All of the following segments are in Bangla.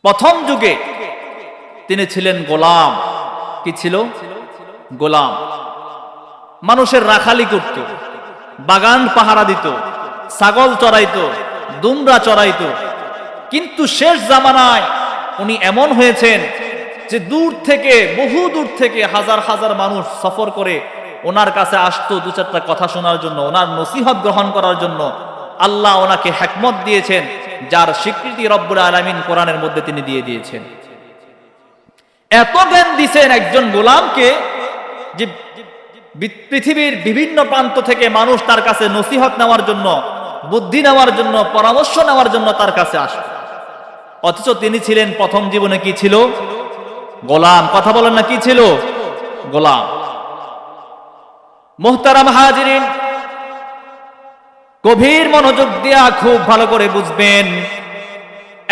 প্রথম যুগে তিনি ছিলেন গোলাম। কি ছিল? গোলাম। মানুষের রাখালি করত, বাগান পাহারা দিত, ছাগল চড়াইতো, দুমরা চড়াইতো। কিন্তু শেষ জামানায় উনি এমন হয়েছেন যে দূর থেকে, বহু দূর থেকে হাজার হাজার মানুষ সফর করে ওনার কাছে আসতো দু চারটা কথা শোনার জন্য, ওনার নসিহত গ্রহণ করার জন্য। আল্লাহ ওনাকে হিকমত দিয়েছেন, যার স্বীকৃতি রব্বুল আলামিন কোরআনের মধ্যে তিনি দিয়ে দিয়েছেন। এত জ্ঞান দিয়েছেন একজন গোলামকে যে পৃথিবীর বিভিন্ন প্রান্ত থেকে মানুষ তার কাছে নসিহত নেওয়ার জন্য, বুদ্ধি নেওয়ার জন্য, পরামর্শ নেওয়ার জন্য তার কাছে আসত। অথচ তিনি ছিলেন প্রথম জীবনে কি ছিল? গোলাম। কথা বলেন না, কি ছিল? গোলাম। মুহতারাম হাজিরিন, গভীর মনোযোগ দিয়া খুব ভালো করে বুঝবেন,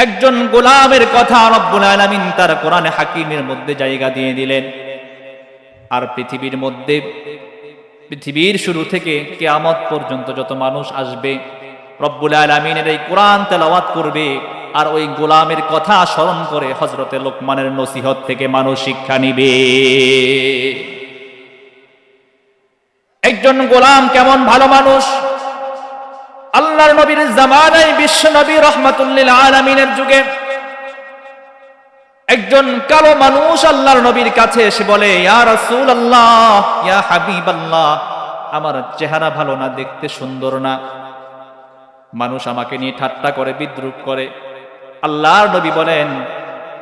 একজন গোলামের কথা রব্বুল আলামিন তার কোরআনে হাকিমের মধ্যে জায়গা দিয়ে দিলেন। আর পৃথিবীর মধ্যে, পৃথিবীর শুরু থেকে কিয়ামত পর্যন্ত যত মানুষ আসবে রব্বুল আলামিনের এই কোরআন তেলাওয়াত করবে, আর ওই গোলামের কথা স্মরণ করে হযরতে লোকমানের নসিহত থেকে মানুষ শিক্ষা নিবে। একজন গোলাম কেমন ভালো মানুষ? আল্লাহর নবীর জামানায়, বিশ্ব নবী রাহমাতুল লিল আলামিনের যুগে একজন কালো মানুষ আল্লাহর নবীর কাছে এসে বলে, ইয়া রাসূলুল্লাহ, ইয়া হাবিবাল্লাহ, আমার চেহারা ভালো না, দেখতে সুন্দর না, মানুষ আমাকে নিয়ে ঠাট্টা করে, বিদ্রূপ করে। আল্লাহর নবী বলেন,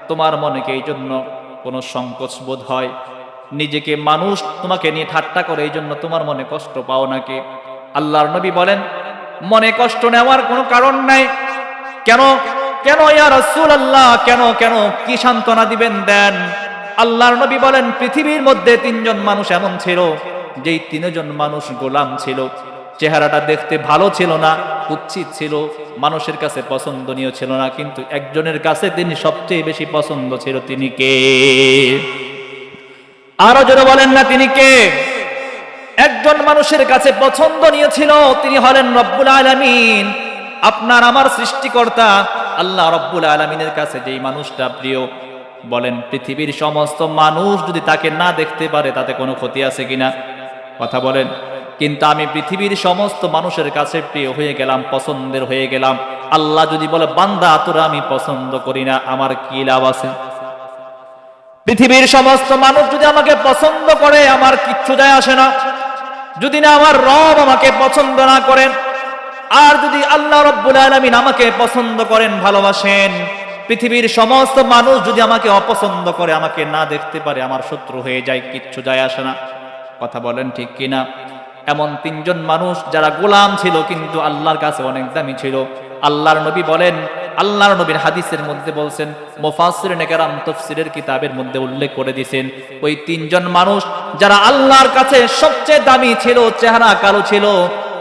তোমার মনে কি এই জন্য কোনো সংকোচ বোধ হয়? নিজেকে মানুষ তোমাকে নিয়ে ঠাট্টা করে এই জন্য তোমার মনে কষ্ট পাও নাকি? আল্লাহর নবী বলেন, মনে কষ্ট নেওয়ার কোনো কারণ নাই। কেন কেন ইয়া রাসূলুল্লাহ, কেন কেন কি সান্ত্বনা দিবেন দেন। আল্লাহর নবী বলেন, পৃথিবীর মধ্যে তিনজন মানুষ এমন ছিল, যেই তিনজন মানুষ গোলাম ছিল। চেহারাটা দেখতে ভালো ছিল না, কুৎসিত ছিল, মানুষের কাছে পছন্দনীয় ছিল না, কিন্তু একজনের কাছে তিনি সবচেয়ে বেশি পছন্দ ছিল। তিনি কে? আরো জোরে বলেন না, তিনি কে? একজন মানুষের কাছে পছন্দনীয় ছিল, তিনি হলেন রব্বুল আলামিন, আপনার আমার সৃষ্টিকর্তা আল্লাহ রব্বুল আলামিনের কাছে যেই মানুষটা প্রিয়, বলেন পৃথিবীর সমস্ত মানুষ যদি তাকে না দেখতে পারে তাতে কোনো ক্ষতি আছে কিনা? কথা বলেন। কিন্তু আমি পৃথিবীর সমস্ত মানুষের কাছে প্রিয় হয়ে গেলাম, পছন্দের হয়ে গেলাম। আল্লাহ যদি বলে, বান্দা তোরা আমি পছন্দ করি না, আমার কি লাভ আছে? পৃথিবীর সমস্ত মানুষ যদি আমাকে পছন্দ করে, আমার কিচ্ছু যায় আসে না। যদি না আমার রব আমাকে পছন্দ না করেন, আর যদি আল্লাহ রব্বুল আলামিন আমাকে পছন্দ করেন, ভালোবাসেন, পৃথিবীর সমস্ত মানুষ যদি আমাকে অপছন্দ করে, আমাকে না দেখতে পারে, আমার শত্রু হয়ে যায়, কিচ্ছু যায় আসে না। কথা বলেন ঠিক কিনা? এমন তিনজন মানুষ যারা গোলাম ছিল কিন্তু আল্লাহর কাছে অনেক দামি ছিল। আল্লাহর নবী বলেন, আল্লাহর নবীর হাদিসের মধ্যে বলছেন, মুফাসসিরিনে কেরাম তাফসীরের কিতাবের মধ্যে উল্লেখ করে দিয়েছেন, ওই তিনজন মানুষ যারা আল্লাহর কাছে সবচেয়ে দামি ছিল, চেহারা কালো ছিল,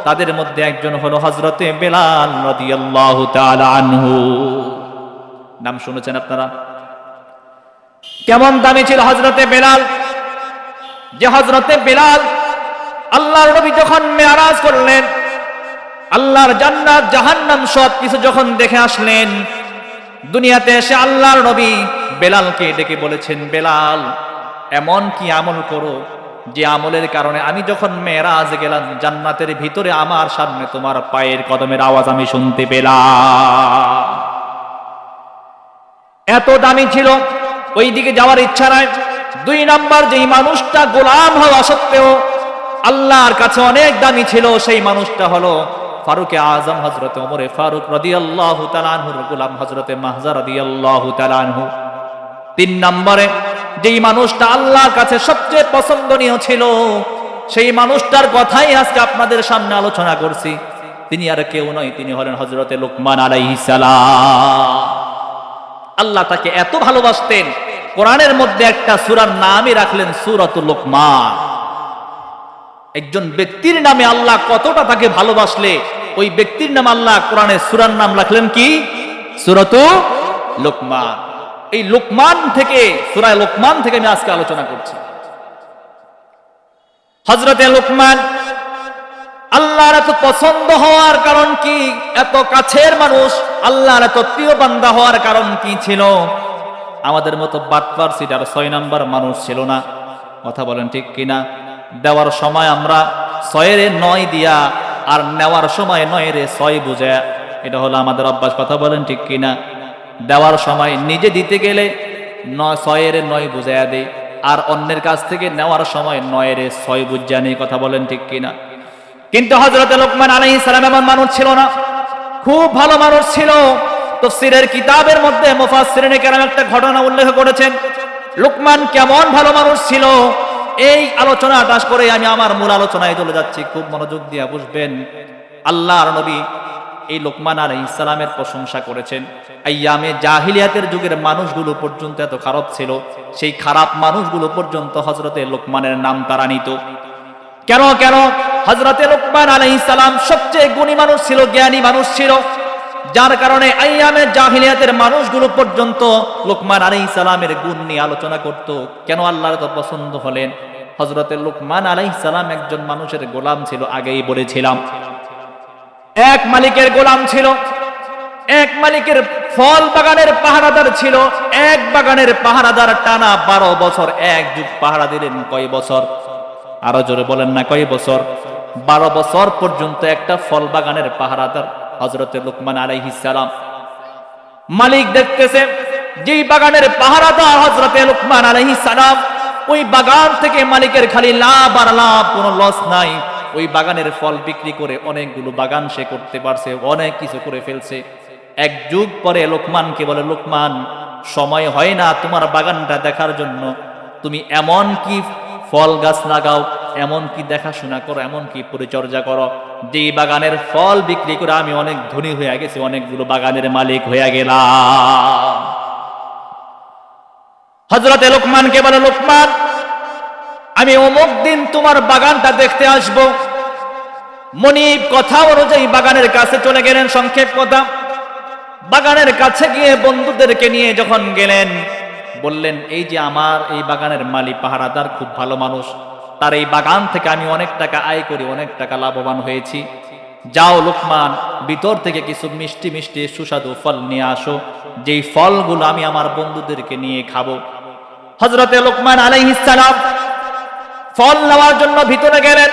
তাদের মধ্যে একজন হলো হযরতে বেলাল রাদিয়াল্লাহু তাআলা আনহু। নাম শুনেছেন আপনারা? কেমন দামি ছিল হযরতে বেলাল? যে হযরতে বেলাল আল্লাহর নবী যখন মেরাজ করলেন, আল্লাহর জান্নাত জাহান্নাম সব কিছু যখন দেখে আসলেন, দুনিয়াতে এসে আল্লাহর নবী বেলালকে ডেকে বলেছেন, বেলাল এমন কি আমল করো যে আমলের কারণে আমি যখন মেরাজ গেলাম জান্নাতের ভিতরে আমার সামনে তোমার পায়ের কদমের আওয়াজ আমি শুনতে পেলাম। এত দামি ছিল, ওই দিকে যাওয়ার ইচ্ছা নাই। দুই নাম্বার, যেই মানুষটা গোলাম হওয়া সত্ত্বেও আল্লাহর কাছে অনেক দামি ছিল, সেই মানুষটা হলো ফারুক আজম হযরত ওমর ফারুক রাদিয়াল্লাহু তাআলা আনহুর গোলাম হযরতে মাহজা রাদিয়াল্লাহু তাআলা আনহু। তিন নম্বরে, যেই মানুষটা আল্লাহর কাছে সবচেয়ে পছন্দনীয় ছিল, সেই মানুষটার কথাই আজকে আপনাদের সামনে আলোচনা করছি। তিনি আর কেউ নয়, তিনি হলেন হযরতে লোকমান আলাইহিস সালাম। আল্লাহ তাকে এত ভালোবাসতেন, কোরআনের মধ্যে একটা সূরার নামই রাখলেন সূরাতুল লোকমান। একজন ব্যক্তির নামে আল্লাহ কতটা তাকে ভালোবাসলে, ওই ব্যক্তির নাম আল্লাহ কোরআনে সূরার নাম রাখলেন কি? সূরাতুল লোকমান। এই লোকমান থেকে, সূরা লোকমান থেকে আমি আজকে আলোচনা করছি। হযরতে লোকমান আল্লাহর এত পছন্দ হওয়ার কারণ কি? এত কাছের মানুষ, আল্লাহর এত প্রিয় বান্দা হওয়ার কারণ কি ছিল? আমাদের মতো বাটপার সিটার 6 নাম্বার মানুষ ছিল না। কথা বলেন ঠিক কিনা? দেওয়ার সময় আমরা 6 9 দিয়া আর নেওয়ার সময় 9 6 বুঝে, এটা হলো আমাদের অভ্যাস। কথা বলেন ঠিক কিনা? দেওয়ার সময় নিজে দিতে গেলে 6 9 বুঝাইয়া দেয়, আর অন্যের কাছ থেকে নেওয়ার সময় 9 6 বুঝা নেই। কথা বলেন ঠিক কিনা? কিন্তু হযরত লোকমান আলাইহিস সালাম এমন মানুষ ছিল না, খুব ভালো মানুষ ছিল। তাফসীরের কিতাবের মধ্যে মুফাসসিরিনে কেরাম একটা ঘটনা উল্লেখ করেছেন, লোকমান কেমন ভালো মানুষ ছিল। এই আলোচনা দাস করে আমি আমার মূল আলোচনায় চলে যাচ্ছি, খুব মনোযোগ দিয়ে বুঝবেন। আল্লাহর নবী এই লোকমান আলাইহিস সালামের প্রশংসা করেছেন। আইয়ামে জাহিলিয়াতের যুগের মানুষগুলো পর্যন্ত এত খারাপ ছিল, সেই খারাপ মানুষগুলো পর্যন্ত হযরতে লোকমানের নাম তারা নিত। কেন কেন? হযরতে লোকমান আলাইহিস সালাম সবচেয়ে গুণী মানুষ ছিল, জ্ঞানী মানুষ ছিল, যার কারণে আইয়ামে জাহিলিয়াতের মানুষগুলো পর্যন্ত লোকমান আলাইহিস সালামের গুণ নিয়ে আলোচনা করত। কেন আল্লাহর এত পছন্দ হলেন? হযরতে লোকমান আলাইহিস সালাম একজন মানুষের গোলাম ছিল, আগেই বলেছিলাম। এক মালিকের গোলাম ছিল, এক মালিকের ফল বাগানের পাহারাদার ছিল। এক বাগানের পাহারাদার টানা 12 বছর এক যুগ পাহারা দিলেন। কয় বছর? আরো জোরে বলেন না, কয় বছর? 12 বছর পর্যন্ত একটা ফল বাগানের পাহারাদার হযরতে লোকমান আলাইহিস সালাম। মালিক দেখতেছে যেই বাগানের পাহারাদার হযরতে লোকমান আলাইহিস সালাম, ওই বাগান থেকে মালিকের খালি লাভ আর লাভ, কোনো লস নাই। ওই বাগানের ফল বিক্রি করে অনেকগুলো বাগান সে করতে পারছে, অনেক কিছু করে ফেলছে। এক যুগ পরে লোকমানকে বলে, লোকমান, সময় হয় না তোমার বাগানটা দেখার জন্য? তুমি এমন কি ফল গাছ লাগাও, এমন কি দেখাশোনা করো, এমন কি পরিচর্যা করো, যে বাগানের ফল বিক্রি করে আমি অনেক ধনী হয়ে গেছি, অনেকগুলো বাগানের মালিক হয়ে গেলাম। হযরতে লোকমানকে বলে, লোকমান, আমি অমুক দিন তোমার বাগানটা দেখতে আসব। মনিব কথা অনুযায়ী বাগানের কাছে চলে গেলেন। সংক্ষেপ কথা, বাগানের কাছে গিয়ে বন্ধুদেরকে নিয়ে যখন গেলেন, বললেন, এই যে আমার এই বাগানের মালিক পাহারাদার খুব ভালো মানুষ, তার এই বাগান থেকে আমি অনেক টাকা আয় করি, অনেক টাকা লাভবান হয়েছি। যাও লোকমান, ভিতর থেকে কিছু মিষ্টি মিষ্টি সুস্বাদু ফল নিয়ে আসো, যেই ফলগুলো আমি আমার বন্ধুদেরকে নিয়ে খাবো। হযরতে লোকমান আলাইহিস সালাম ফল নেওয়ার জন্য ভিতরে গেলেন,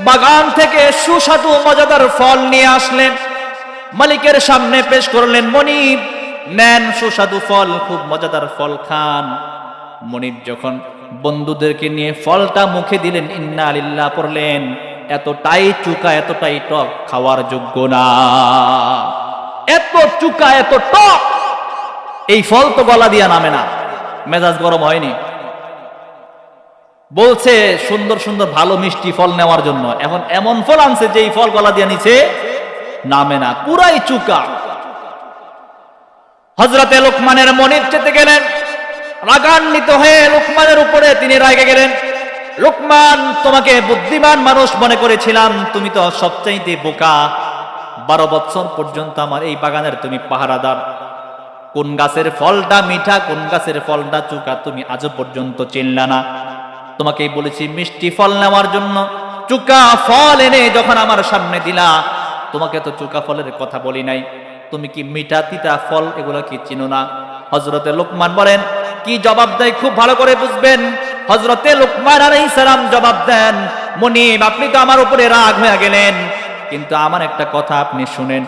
বাগান থেকে সুস্বাদু মজাদার ফল নিয়ে আসলেন, মালিকের সামনে পেশ করলেন। মনিব, নেন সুস্বাদু ফল, খুব মজাদার ফল, খান। মনিব যখন বন্ধুদেরকে নিয়ে ফলটা মুখে দিলেন, ইন্না লিল্লাহ পড়লেন, এতটাই চুকা, এতটাই টক, খাওয়ার যোগ্য না। এত চুকা, এত টক, এই ফল তো গলা দিয়া নামে না। মেজাজ গরম হয়নি? বলছে সুন্দর সুন্দর ভালো মিষ্টি ফল নেওয়ার জন্য, এখন এমন ফল আনছে যে এই ফল গলা দিয়ে নিচে নামে না, পুরাই চুকা। হযরতে লোকমানের মনিব চেতে গেলেন, রাগান্বিত হয়ে লোকমানের উপরে তিনি রেগে গেলেন। লোকমান, তোমাকে বুদ্ধিমান মানুষ মনে করেছিলাম, তুমি তো সবচাইতে বোকা। 12 বছর পর্যন্ত আমার এই বাগানের তুমি পাহারাদার, কোন গাছের ফলটা মিঠা, কোন গাছের ফলটা চুকা তুমি আজও পর্যন্ত চিনলা না। তোমাকেই বলেছি মিষ্টি ফল নেওয়ার জন্য, চুকা ফল এনে যখন আমার সামনে দিলা, তোমাকে তো চুকা ফলের কথা বলি নাই, তুমি কি মিঠা তিতা ফল এগুলো কি চিনো না? হযরতে লোকমান বলেন, কি জবাব দেয় খুব ভালো করে বুঝবেন। হযরতে লোকমান আলাইহিস সালাম জবাব দেন, মনিব, আপনি তো আমার উপরে রাগ হয়ে গেলেন, কিন্তু আমার একটা কথা আপনি শুনেন।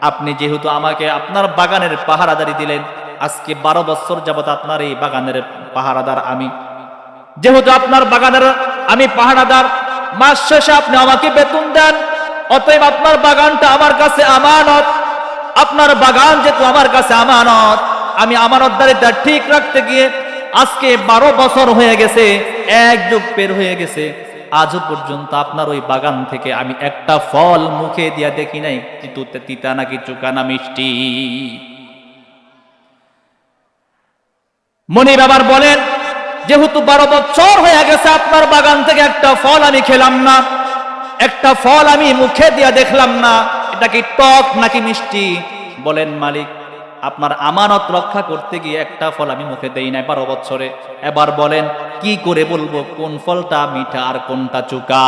আপনি যেহেতু আমাকে আপনার বাগানের পাহারাদারি দিলেন, আজকে 12 বছর যাবত আপনার এই বাগানের পাহারাদার আমি। যেহেতু আপনার বাগানের আমি পাহারাদার, মাস শেষে আপনি আমাকে বেতন দেন, অতএব আপনার বাগানটা আমার কাছে আমানত। আপনার বাগান যেহেতু আমার কাছে আমানত, আমি আমানতদারিটা ঠিক রাখতে গিয়ে আজকে 12 বছর হয়ে গেছে, এক যুগ পের হয়ে গেছে, আজও পর্যন্ত আপনার ওই বাগান থেকে আমি একটা ফল মুখে দিয়া দেখি নাই, তিতা নাকি চুকা না মিষ্টি। মনিব আবার বলেন, যেহেতু 12 বছর হয়ে গেছে আপনার বাগান থেকে একটা ফল আমি খেলাম না, একটা ফল আমি মুখে দিয়া দেখলাম না, এটা কি টক নাকি মিষ্টি? বলেন মালিক, আপনার আমানত রক্ষা করতে গিয়ে একটা ফল আমি মুখে দেই নাই 12 বছরে। এবার বলেন কি করে বলবো কোন ফলটা মিঠা আর কোনটা চুকা?